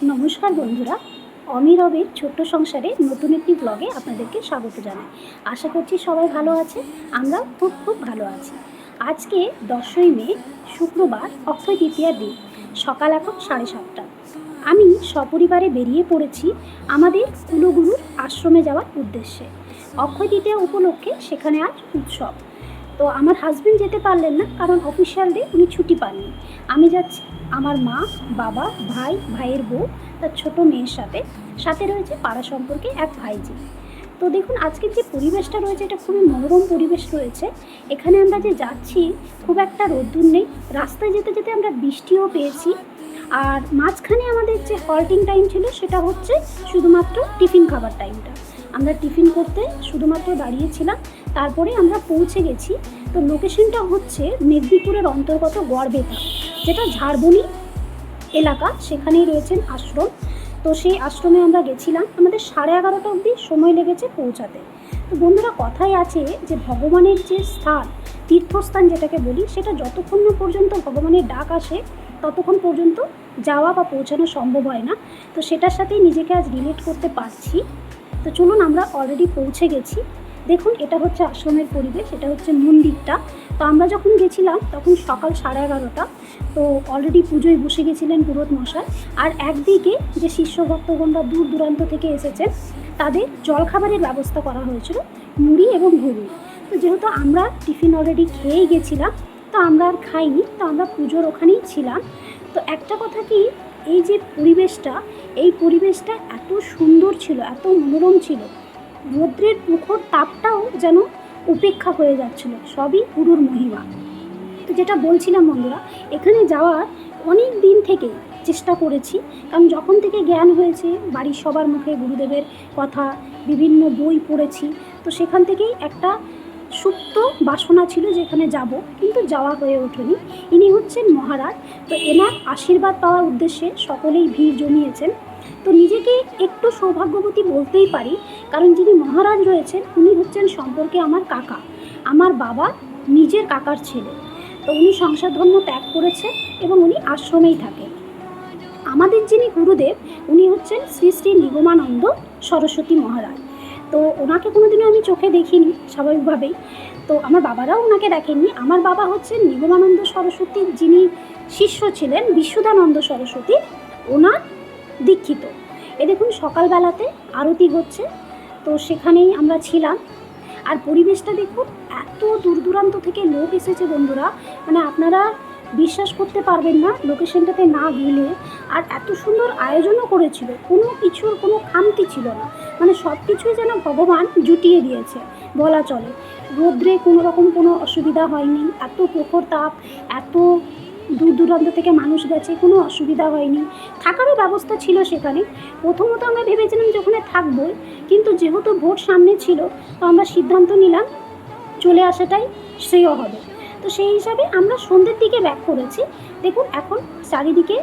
নমস্কার বন্ধুরা, অমিরবের ছোট্ট সংসারে নতুন একটি ব্লগে আপনাদেরকে স্বাগত জানাই। আশা করছি সবাই ভালো আছে। আমরা খুব খুব ভালো আছি। আজকে 10ই মে, শুক্রবার, অক্ষয় তৃতীয়ার দিন। সকাল এখন 7:30। আমি সপরিবারে বেরিয়ে পড়েছি আমাদের কুলগুরুর আশ্রমে যাওয়ার উদ্দেশ্যে। অক্ষয় তৃতীয়া উপলক্ষে সেখানে আজ উৎসব। তো আমার হাজব্যান্ড যেতে পারলেন না, কারণ অফিসিয়াল ডে উনি ছুটি পাননি। আমি যাচ্ছি আমার মা, বাবা, ভাই, ভাইয়ের বউ, তার ছোট মেয়ের সাথে। সাথে রয়েছে পাড়া সম্পর্কে এক ভাইজি। তো দেখুন আজকের যে পরিবেশটা রয়েছে, এটা খুবই মনোরম পরিবেশ রয়েছে। এখানে আমরা যে যাচ্ছি, খুব একটা রোদ্দুর নেই। রাস্তায় যেতে যেতে আমরা বৃষ্টিও পেয়েছি। আর মাঝখানে আমাদের যে হল্টিং টাইম ছিল, সেটা হচ্ছে শুধুমাত্র টিফিন খাবার টাইমটা। আমরা টিফিন করতে শুধুমাত্র দাঁড়িয়েছিলাম, তারপরে আমরা পৌঁছে গেছি। তো লোকেশনটা হচ্ছে মেদিনীপুরের অন্তর্গত গড়বেতা, যেটা ঝাড়বনি এলাকা, সেখানেই রয়েছেন আশ্রম। তো সেই আশ্রমে আমরা গেছিলাম। আমাদের 11:30 অবধি সময় লেগেছে পৌঁছাতে। তো বন্ধুরা, কথাই আছে যে ভগবানের যে স্থান, তীর্থস্থান যেটাকে বলি, সেটা যতক্ষণ না পর্যন্ত ভগবানের ডাক আসে ততক্ষণ পর্যন্ত যাওয়া বা পৌঁছানো সম্ভব হয় না। তো সেটার সাথেই নিজেকে আজ রিলেট করতে পারছি। তো চলুন, আমরা অলরেডি পৌঁছে গেছি। দেখুন, এটা হচ্ছে আশ্রমের পরিবেশ, এটা হচ্ছে মন্দিরটা। তো আমরা যখন গেছিলাম তখন সকাল 11:30। তো অলরেডি পুজোয় বসে গেছিলেন পুরোহিত মশাই। আর একদিকে যে শিষ্য ভক্তগণরা দূর দূরান্ত থেকে এসেছেন, তাদের জলখাবারের ব্যবস্থা করা হয়েছিল, মুড়ি এবং ঘুগনি। তো যেহেতু আমরা টিফিন অলরেডি খেয়েই গেছিলাম, তো আমরা আর খাইনি। তো আমরা পুজোর ওখানেই ছিলাম। তো একটা কথা কি, এই যে পরিবেশটা, এই পরিবেশটা এত সুন্দর ছিল, এত মনোরম ছিল। রৌদ্রের প্রখর তাপটাও যেন উপেক্ষা হয়ে যাচ্ছিল। সবই গুরুর মহিমা। তো যেটা বলছিলাম বন্ধুরা, এখানে যাওয়ার অনেক দিন থেকে চেষ্টা করেছি, কারণ যখন থেকে জ্ঞান হয়েছে, বাড়ির সবার মুখে গুরুদেবের কথা, বিভিন্ন বই পড়েছি। তো সেখান থেকেই একটা সুপ্ত বাসনা ছিল যে এখানে যাব, কিন্তু যাওয়া হয়ে ওঠেনি। ইনি হচ্ছেন মহারাজ। তো এনার আশীর্বাদ পাওয়ার উদ্দেশ্যে সকলেই ভিড় জমিয়েছেন। তো নিজেকে একটু সৌভাগ্যবতী বলতেই পারি, কারণ যিনি মহারাজ রয়েছেন উনি হচ্ছেন সম্পর্কে আমার কাকা, আমার বাবা নিজের কাকার ছেলে। তো উনি সংসার ধর্ম ত্যাগ করেছেন এবং উনি আশ্রমেই থাকেন। আমাদের যিনি গুরুদেব, উনি হচ্ছেন শ্রী শ্রী নিগমানন্দ সরস্বতী মহারাজ। তো ওনাকে কোনোদিনও আমি চোখে দেখিনি স্বাভাবিকভাবেই। তো আমার বাবারাও ওনাকে দেখেননি। আমার বাবা হচ্ছেন নিগমানন্দ সরস্বতীর যিনি শিষ্য ছিলেন, বিশুদ্ধানন্দ সরস্বতী, ওনার দীক্ষিত। এ দেখুন, সকালবেলাতে আরতি হচ্ছে, তো সেখানেই আমরা ছিলাম। আর পরিবেশটা দেখুন, এত দূর দূরান্ত থেকে লোক এসেছে বন্ধুরা, মানে আপনারা বিশ্বাস করতে পারবেন না লোকেশনটাতে না গেলে। আর এত সুন্দর আয়োজনও করেছিল, কোনো কিছুর কোনো খামতি ছিল না। মানে সব কিছুই যেন ভগবান জুটিয়ে দিয়েছে বলা চলে। রৌদ্রে কোনো রকম কোনো অসুবিধা হয়নি। এত প্রখর তাপ, এত দূর দূরান্ত থেকে মানুষ গেছে, কোনো অসুবিধা হয়নি। থাকারও ব্যবস্থা ছিল সেখানে। প্রথমত আমরা ভেবেছিলাম যে ওখানে থাকবোই, কিন্তু যেহেতু ভোট সামনে ছিল, তো আমরা সিদ্ধান্ত নিলাম চলে আসাটাই শ্রেয় হবে। তো সেই হিসাবে আমরা সন্ধ্যের দিকে ব্যাক করেছি। দেখুন এখন চারিদিকে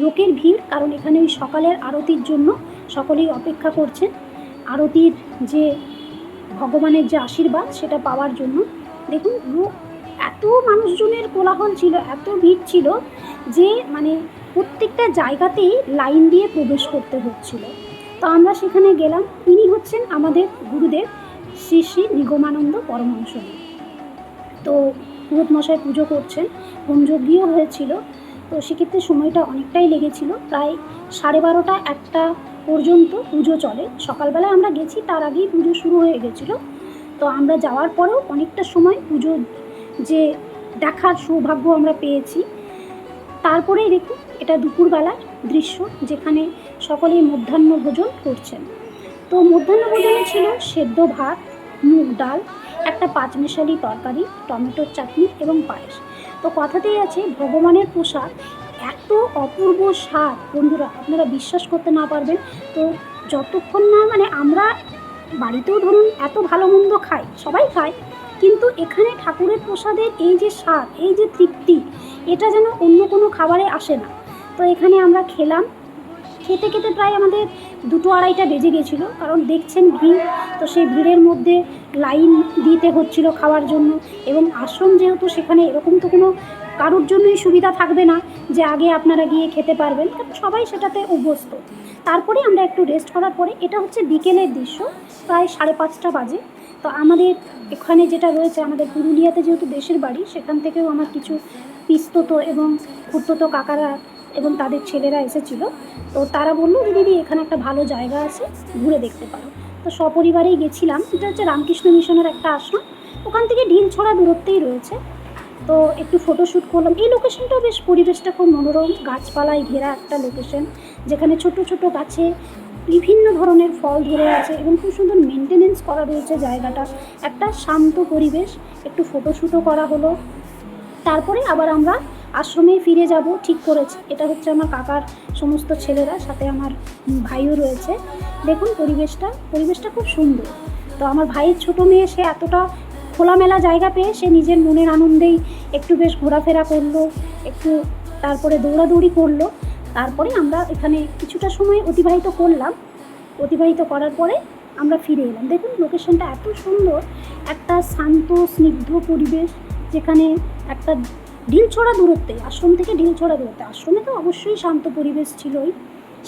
লোকের ভিড়, কারণ এখানে ওই সকালের আরতির জন্য সকলেই অপেক্ষা করছেন। আরতির যে ভগবানের যে আশীর্বাদ, সেটা পাওয়ার জন্য। দেখুন, লোক, এত মানুষজনের কোলাহল ছিল, এত ভিড় ছিল যে মানে প্রত্যেকটা জায়গাতেই লাইন দিয়ে প্রবেশ করতে হচ্ছিল। তো আমরা সেখানে গেলাম। ইনি হচ্ছেন আমাদের গুরুদেব শ্রী শ্রী নিগমানন্দ পরমহংসদেব। তো পুরোহিত মশাই পুজো করছেন, হোমযজ্ঞও হয়েছিল। তো সেক্ষেত্রে সময়টা অনেকটাই লেগেছিল, প্রায় 12:30 1টা পর্যন্ত পুজো চলে। সকালবেলায় আমরা গেছি, তার আগেই পুজো শুরু হয়ে গেছিলো। তো আমরা যাওয়ার পরেও অনেকটা সময় পুজো যে দেখার সৌভাগ্য আমরা পেয়েছি। তারপরেই দেখুন, এটা দুপুরবেলার দৃশ্য, যেখানে সকলেই মধ্যাহ্ন ভোজন করছেন। তো মধ্যাহ্ন ভোজনে ছিল সেদ্ধ ভাত, মুগ ডাল, একটা পাঁচমেশালি তরকারি, টমেটোর চাটনি এবং পায়েস। তো কথাতেই আছে, ভগবানের প্রসাদ এত অপূর্ব স্বাদ বন্ধুরা, আপনারা বিশ্বাস করতে না পারবেন। তো যতক্ষণ না মানে আমরা বাড়িতেও ধরুন এত ভালো মন্দ খাই, সবাই খায়, কিন্তু এখানে ঠাকুরের প্রসাদের এই যে স্বাদ, এই যে তৃপ্তি, এটা যেন অন্য কোনো খাবারে আসে না। তো এখানে আমরা খেলাম। খেতে খেতে প্রায় আমাদের 2-2:30 বেজে গেছিলো, কারণ দেখছেন ভিড়। তো সেই ভিড়ের মধ্যে লাইন দিতে হচ্ছিল খাওয়ার জন্য। এবং আশ্রম যেহেতু, সেখানে এরকম তো কোনো কারোর জন্যই সুবিধা থাকবে না যে আগে আপনারা গিয়ে খেতে পারবেন, কারণ সবাই সেটাতে অভ্যস্ত। তারপরে আমরা একটু রেস্ট করার পরে, এটা হচ্ছে বিকেলের দৃশ্য, প্রায় 5:30 বাজে। তো আমাদের এখানে যেটা রয়েছে, আমাদের পুরুলিয়াতে যেহেতু দেশের বাড়ি, সেখান থেকেও আমার কিছু পিস্তত এবং খুড়তো কাকারা এবং তাদের ছেলেরা এসেছিলো। তো তারা বললো যে দিদি এখানে একটা ভালো জায়গা আছে, ঘুরে দেখতে পারো। তো সপরিবারেই গেছিলাম। এটা হচ্ছে রামকৃষ্ণ মিশনের একটা আশ্রম, ওখান থেকে ঢিলছড়া দূরত্বেই রয়েছে। তো একটু ফটোশ্যুট করলাম। এই লোকেশনটাও বেশ, পরিবেশটা খুব মনোরম, গাছপালায় ঘেরা একটা লোকেশন, যেখানে ছোট ছোট গাছে বিভিন্ন ধরনের ফল ধরে আছে এবং খুব সুন্দর মেনটেনেন্স করা রয়েছে জায়গাটা। একটা শান্ত পরিবেশ, একটু ফটোশ্যুটও করা হলো। তারপরে আবার আমরা আশ্রমে ফিরে যাব ঠিক করেছি। এটা হচ্ছে আমার কাকার সমস্ত ছেলেরা, সাথে আমার ভাইও রয়েছে। দেখুন পরিবেশটা খুব সুন্দর। তো আমার ভাইয়ের ছোটো মেয়ে, সে এতটা খোলামেলা জায়গা পেয়ে সে নিজের মনের আনন্দেই একটু বেশ ঘোরাফেরা করলো, একটু তারপরে দৌড়াদৌড়ি করলো। তারপরে আমরা এখানে কিছুটা সময় অতিবাহিত করার পরে আমরা ফিরে এলাম। দেখুন লোকেশনটা এত সুন্দর, একটা শান্ত স্নিগ্ধ পরিবেশ, যেখানে একটা ঢিলছড়া দূরত্বে, আশ্রম থেকে ঢিলছড়া দূরত্বে। আশ্রমে তো অবশ্যই শান্ত পরিবেশ ছিলই,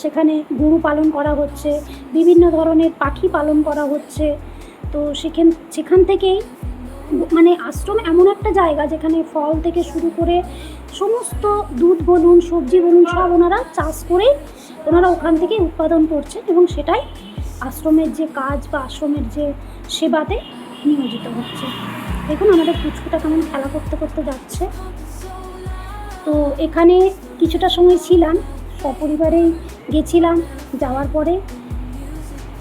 সেখানে গরু পালন করা হচ্ছে, বিভিন্ন ধরনের পাখি পালন করা হচ্ছে। তো সেখান থেকেই, মানে আশ্রম এমন একটা জায়গা যেখানে ফল থেকে শুরু করে সমস্ত দুধ বলুন, সবজি বলুন, সব ওনারা চাষ করেই ওনারা ওখান থেকে উৎপাদন করছেন, এবং সেটাই আশ্রমের যে কাজ বা আশ্রমের যে সেবাতে নিয়োজিত হচ্ছে। দেখুন আমাদের পুচকুটা কেমন খেলা করতে করতে যাচ্ছে। তো এখানে কিছুটা সময় ছিলাম, সপরিবারেই গেছিলাম। যাওয়ার পরে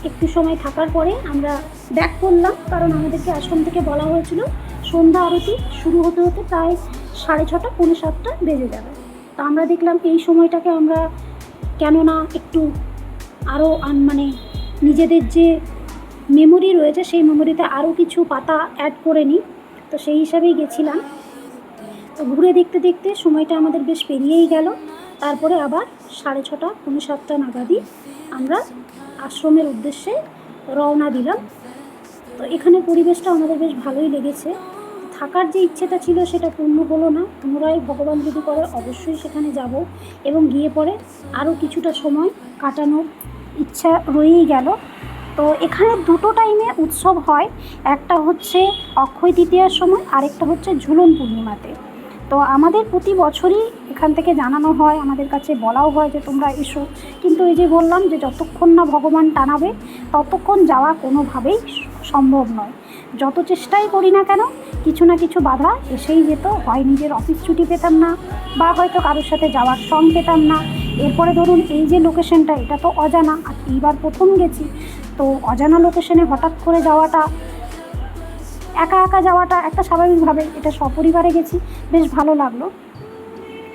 একটু সময় থাকার পরে আমরা ব্যাক করলাম, কারণ আমাদেরকে আশ্রম থেকে বলা হয়েছিল সন্ধ্যা আরতি শুরু হতে হতে প্রায় 6:30, 6:45 বেজে যাবে। তো আমরা দেখলাম এই সময়টাকে আমরা কেননা একটু আরও মানে নিজেদের যে মেমোরি রয়েছে সেই মেমোরিতে আরও কিছু পাতা অ্যাড করে নিই। তো সেই হিসাবেই গেছিলাম। তো ঘুরে দেখতে দেখতে সময়টা আমাদের বেশ পেরিয়েই গেল। তারপরে আবার 6:30, 6:45 নাগাদই আমরা আশ্রমের উদ্দেশ্যে রওনা দিলাম। তো এখানে পরিবেশটা আমাদের বেশ ভালোই লেগেছে। থাকার যে ইচ্ছেটা ছিল সেটা পূর্ণ হলো না। পুনরায় ভগবান যদি করে অবশ্যই সেখানে যাব, এবং গিয়ে পরে আরও কিছুটা সময় কাটানোর ইচ্ছা রয়েই গেল। তো এখানে দুটো টাইমে উৎসব হয়, একটা হচ্ছে অক্ষয় তৃতীয়ার সময়, আরেকটা হচ্ছে ঝুলন পূর্ণিমাতে। তো আমাদের প্রতি বছরই এখান থেকে জানানো হয়, আমাদের কাছে বলাও হয় যে তোমরা এসো, কিন্তু এই যে বললাম যে যতক্ষণ না ভগবান টানাবে ততক্ষণ যাওয়া কোনোভাবেই সম্ভব নয়। যত চেষ্টাই করি না কেন কিছু না কিছু বাধা এসেই যেত। হয় নিজের অফিস ছুটি পেতাম না, বা হয়তো কারোর সাথে যাওয়ার সঙ্গ পেতাম না। এরপরে ধরুন এই যে লোকেশনটা, এটা তো অজানা, আর এইবার প্রথম গেছি। তো অজানা লোকেশনে হঠাৎ করে যাওয়াটা, একা যাওয়াটা একটা স্বাভাবিকভাবে, এটা সপরিবারে গেছি, বেশ ভালো লাগলো।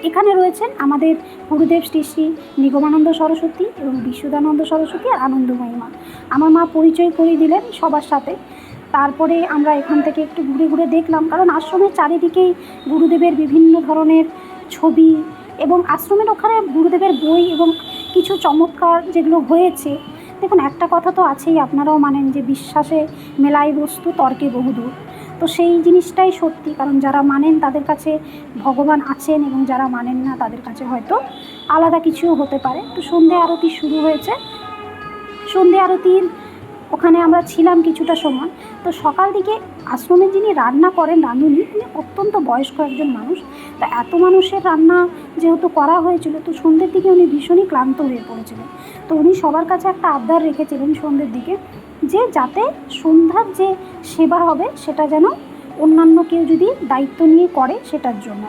এখানে রয়েছেন আমাদের গুরুদেব শ্রী শ্রী নিগমানন্দ সরস্বতী এবং বিশুদ্ধানন্দ সরস্বতী আর আনন্দময়ী মা। আমার মা পরিচয় করিয়ে দিলেন সবার সাথে। তারপরে আমরা এখান থেকে একটু ঘুরে ঘুরে দেখলাম, কারণ আশ্রমের চারিদিকেই গুরুদেবের বিভিন্ন ধরনের ছবি, এবং আশ্রমের ওখানে গুরুদেবের বই এবং কিছু চমৎকার যেগুলো হয়েছে। দেখুন একটা কথা তো আছেই, আপনারাও মানেন যে বিশ্বাসে মেলায় বস্তু, তর্কে বহুদূর। তো সেই জিনিসটাই সত্যি, কারণ যারা মানেন তাদের কাছে ভগবান আছেন, এবং যারা মানেন না তাদের কাছে হয়তো আলাদা কিছুও হতে পারে। তো সন্ধে আরতি শুরু হয়েছে। সন্ধে আরতির ওখানে আমরা ছিলাম কিছুটা সময়। তো সকাল দিকে আশ্রমে যিনি রান্না করেন, রাঁধুনি, তিনি অত্যন্ত বয়স্ক একজন মানুষ। তা এত মানুষের রান্না যেহেতু করা হয়েছিল, তো সন্ধ্যের দিকে উনি ভীষণই ক্লান্ত হয়ে পড়েছিলেন। তো উনি সবার কাছে একটা আবদার রেখেছিলেন সন্ধ্যের দিকে, যে যাতে সন্ধ্যার যে সেবা হবে সেটা যেন অন্যান্য কেউ যদি দায়িত্ব নিয়ে করে সেটার জন্য।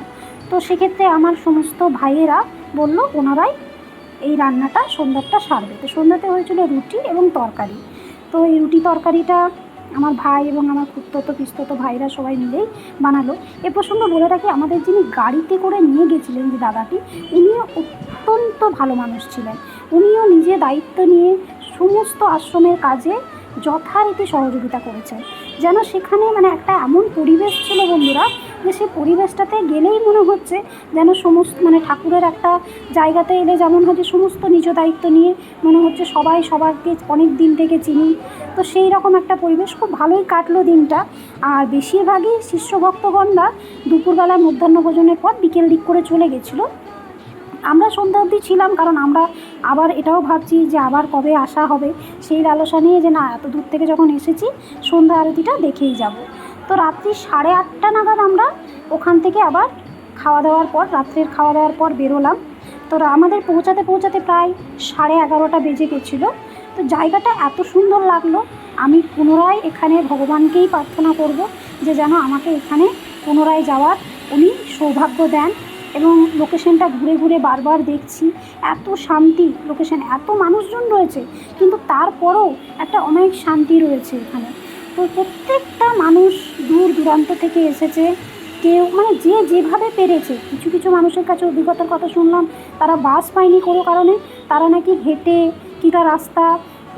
তো সেক্ষেত্রে আমার সমস্ত ভাইয়েরা বলল ওনারাই এই রান্নাটা সন্ধ্যাটা সারবে। তো সন্ধ্যাতে হয়েছিল রুটি এবং তরকারি। তো এই রুটি তরকারিটা আমার ভাই এবং আমার খুড়তো পিস্ততো ভাইরা সবাই মিলেই বানালো। এ প্রসঙ্গে বলে রাখি, আমাদের যিনি গাড়িতে করে নিয়ে গেছিলেন যে দাদাটি, উনিও অত্যন্ত ভালো মানুষ ছিলেন। উনিও নিজে দায়িত্ব নিয়ে সমস্ত আশ্রমের কাজে যথারীতি সহযোগিতা করেছেন। যেন সেখানে মানে একটা এমন পরিবেশ ছিল বন্ধুরা, সে পরিবেশটাতে গেলেই মনে হচ্ছে যেন সমস্ত মানে ঠাকুরের একটা জায়গাতে এলে যেমন হয় যে সমস্ত নিজ দায়িত্ব নিয়ে মনে হচ্ছে সবাই সবাইকে অনেক দিন থেকে চিনি। তো সেই রকম একটা পরিবেশ, খুব ভালোই কাটলো দিনটা। আর বেশিরভাগই শিষ্য ভক্তগণরা দুপুরবেলা মধ্যাহ্নভোজনের পর বিকেল দিক করে চলে গেছিলো। আমরা সন্ধ্যা অবধি ছিলাম, কারণ আমরা আবার এটাও ভাবছি যে আবার কবে আসা হবে, সেই লালসা নিয়ে যে না এত দূর থেকে যখন এসেছি সন্ধ্যা আরতিটা দেখেই যাব। তো রাত্রি 8:30 নাগাদ আমরা ওখান থেকে আবার রাত্রের খাওয়া দাওয়ার পর বেরোলাম। তো আমাদের পৌঁছাতে পৌঁছাতে প্রায় 11:30 বেজে গেছিলো। তো জায়গাটা এত সুন্দর লাগলো, আমি পুনরায় এখানে ভগবানকেই প্রার্থনা করব যে যেন আমাকে এখানে পুনরায় যাওয়ার উনি সৌভাগ্য দেন। এবং লোকেশনটা ঘুরে ঘুরে বারবার দেখছি, এত শান্তি লোকেশন, এত মানুষজন রয়েছে কিন্তু তারপরও একটা অনেক শান্তি রয়েছে এখানে। তো প্রত্যেকটা মানুষ দূর দূরান্ত থেকে এসেছে, কেউ মানে যে যেভাবে পেরেছে। কিছু কিছু মানুষের কাছে অভিজ্ঞতার কথা শুনলাম, তারা বাস পায়নি কোনো কারণে, তারা নাকি হেঁটে কিংবা রাস্তা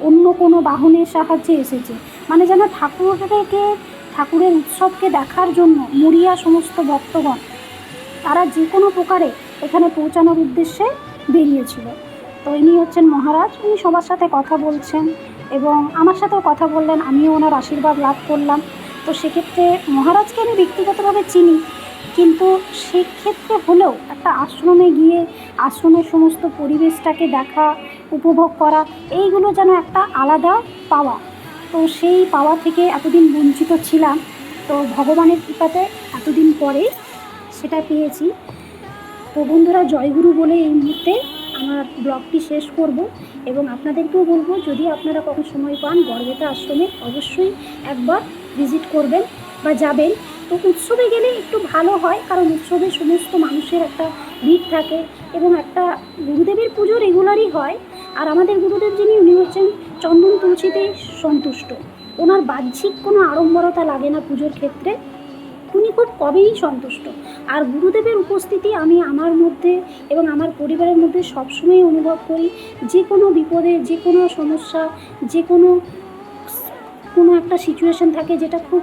অন্য কোনো বাহনের সাহায্যে এসেছে। মানে যেন ঠাকুরের উৎসবকে দেখার জন্য মরিয়া সমস্ত ভক্তগণ তারা যে কোনো প্রকারে এখানে পৌঁছানোর উদ্দেশ্যে বেরিয়েছিল। তো ইনি হচ্ছেন মহারাজ, উনি সবার সাথে কথা বলছেন এবং আমার সাথেও কথা বললেন, আমিও ওনার আশীর্বাদ লাভ করলাম। তো সেক্ষেত্রে মহারাজকে আমি ব্যক্তিগতভাবে চিনি, কিন্তু সেক্ষেত্রে হলেও একটা আশ্রমে গিয়ে আশ্রমের সমস্ত পরিবেশটাকে দেখা, উপভোগ করা, এইগুলো যেন একটা আলাদা পাওয়া। তো সেই পাওয়া থেকে এতদিন বঞ্চিত ছিলাম, তো ভগবানের কৃপাতে এতদিন পরে সেটা পেয়েছি। তো বন্ধুরা, জয়গুরু বলে এই মুহূর্তে আমার ব্লগটি শেষ করব এবং আপনাদেরকেও বলবো যদি আপনারা কখন সময় পান গড়বেতা আশ্রমে অবশ্যই একবার ভিজিট করবেন বা যাবেন। তো উৎসবে গেলে একটু ভালো হয়, কারণ উৎসবে সমস্ত মানুষের একটা ভিড় থাকে এবং একটা গুরুদেবের পুজো রেগুলারই হয়। আর আমাদের গুরুদেব যিনি, উনি হচ্ছেন চন্দন তুলসীতেই সন্তুষ্ট, ওনার বাহ্যিক কোনো আড়ম্বরতা লাগে না পুজোর ক্ষেত্রে, উনি খুব কবেই সন্তুষ্ট। আর গুরুদেবের উপস্থিতি আমি আমার মধ্যে এবং আমার পরিবারের মধ্যে সবসময় অনুভব করি। যে কোনো বিপদে, যে কোনো সমস্যা, যে কোনো একটা সিচুয়েশন থাকে যেটা খুব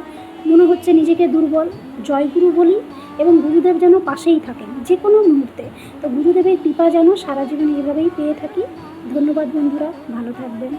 মনে হচ্ছে নিজেকে দুর্বল, জয়গুরু বলি এবং গুরুদেব যেন পাশেই থাকেন যে কোনো মুহূর্তে। তো গুরুদেবের কৃপা যেন সারা জীবন এভাবেই পেয়ে থাকি। ধন্যবাদ বন্ধুরা, ভালো থাকবেন।